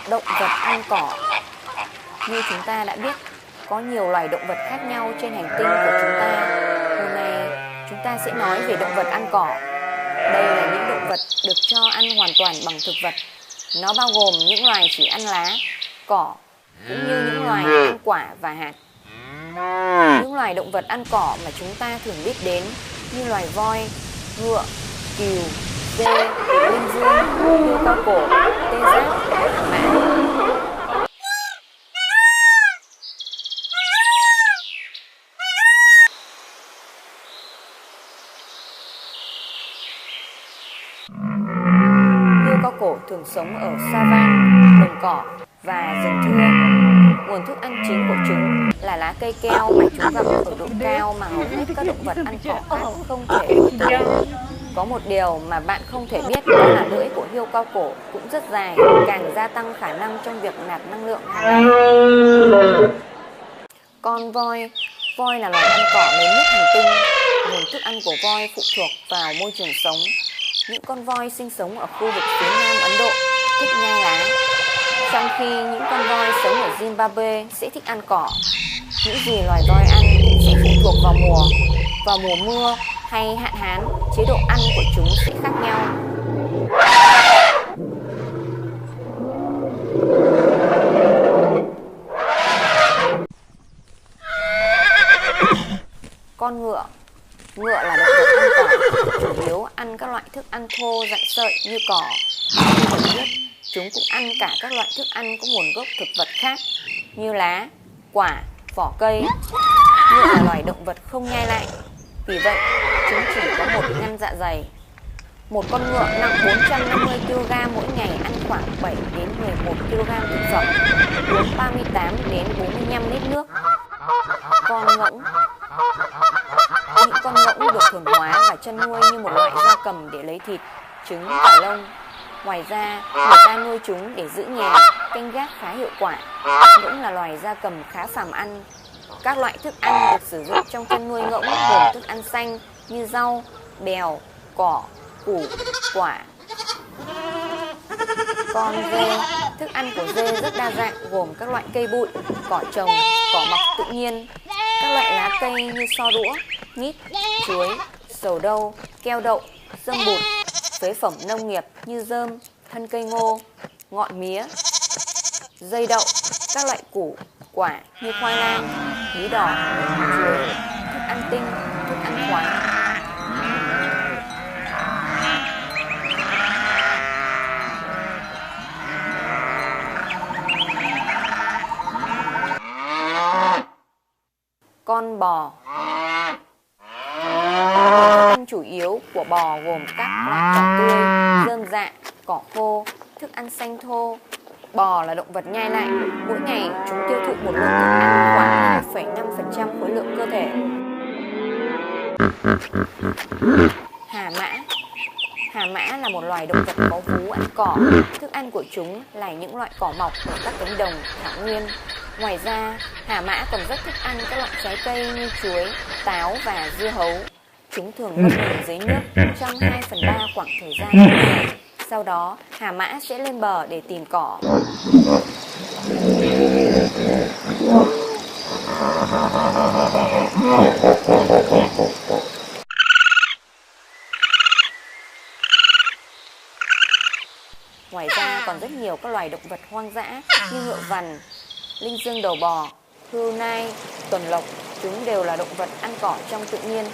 Động vật ăn cỏ. Như chúng ta đã biết, có nhiều loài động vật khác nhau trên hành tinh của chúng ta. Hôm nay, chúng ta sẽ nói về động vật ăn cỏ. Đây là những động vật được cho ăn hoàn toàn bằng thực vật. Nó bao gồm những loài chỉ ăn lá, cỏ, cũng như những loài ăn quả và hạt. Những loài động vật ăn cỏ mà chúng ta thường biết đến như loài voi, ngựa, cừu, dê, linh dương, hươu cao cổ, tê giác, mã. Hươu cao cổ thường sống ở savan, đồng cỏ và rừng thưa. Nguồn thức ăn chính của chúng là lá cây keo mà chúng gặp ở độ cao mà hầu hết các động vật ăn cỏ khác không thể tới. Có một điều mà bạn không thể biết đó là lưỡi của hươu cao cổ cũng rất dài, càng gia tăng khả năng trong việc nạp năng lượng hàng ngày. Con voi. Voi là loài ăn cỏ lớn nhất hành tinh. Nguồn thức ăn của voi phụ thuộc vào môi trường sống. Những con voi sinh sống ở khu vực phía nam Ấn Độ thích nhai lá, trong khi những con voi sống ở Zimbabwe sẽ thích ăn cỏ. Những gì loài voi ăn sẽ phụ thuộc vào mùa. Vào mùa mưa hay hạn hán, chế độ ăn của chúng sẽ khác nhau. Con ngựa. Ngựa là động vật ăn cỏ, chủ yếu ăn các loại thức ăn thô rạn sợi như cỏ. Như được biết, chúng cũng ăn cả các loại thức ăn có nguồn gốc thực vật khác như lá, quả, vỏ cây. Ngựa là loài động vật không nhai lại, vì vậy chúng chỉ có một ngăn dạ dày. Một con ngựa nặng 450 kg mỗi ngày ăn khoảng 7 đến 11 kg thực phẩm, uống 38 đến 45 lít nước. Con ngỗng. Những con ngỗng được thuần hóa và chăn nuôi như một loại gia cầm để lấy thịt, trứng và lông. Ngoài ra, người ta nuôi chúng để giữ nhà, canh gác khá hiệu quả. Ngỗng là loài gia cầm khá phàm ăn. Các loại thức ăn được sử dụng trong chăn nuôi ngỗng gồm thức ăn xanh như rau, bèo, cỏ, củ, quả. Con dê, thức ăn của dê rất đa dạng gồm các loại cây bụi, cỏ trồng, cỏ mọc tự nhiên, các loại lá cây như so đũa, mít, chuối, sầu đâu, keo đậu, dơm bụt, phế phẩm nông nghiệp như rơm, thân cây ngô, ngọn mía, dây đậu, các loại củ, quả như khoai lang, bí đỏ, chuối, thức ăn tinh, thức ăn khoáng. Con bò. Thức ăn chủ yếu của bò gồm các loại cỏ tươi, rơm rạ, cỏ khô, thức ăn xanh thô. Bò là động vật nhai lại, mỗi ngày chúng tiêu thụ một lượng thức ăn khoảng 2,5% khối lượng cơ thể. Hà mã. Hà mã là một loài động vật có vú ăn cỏ. Thức ăn của chúng là những loại cỏ mọc ở các cánh đồng, thảo nguyên. Ngoài ra, hà mã còn rất thích ăn các loại trái cây như chuối, táo và dưa hấu. Chúng thường ngâm mình dưới nước trong 2/3 khoảng thời gian một ngày. Sau đó, hà mã sẽ lên bờ để tìm cỏ. Ngoài ra còn rất nhiều các loài động vật hoang dã như ngựa vằn, linh dương đầu bò, hươu nai, tuần lộc. Chúng đều là động vật ăn cỏ trong tự nhiên.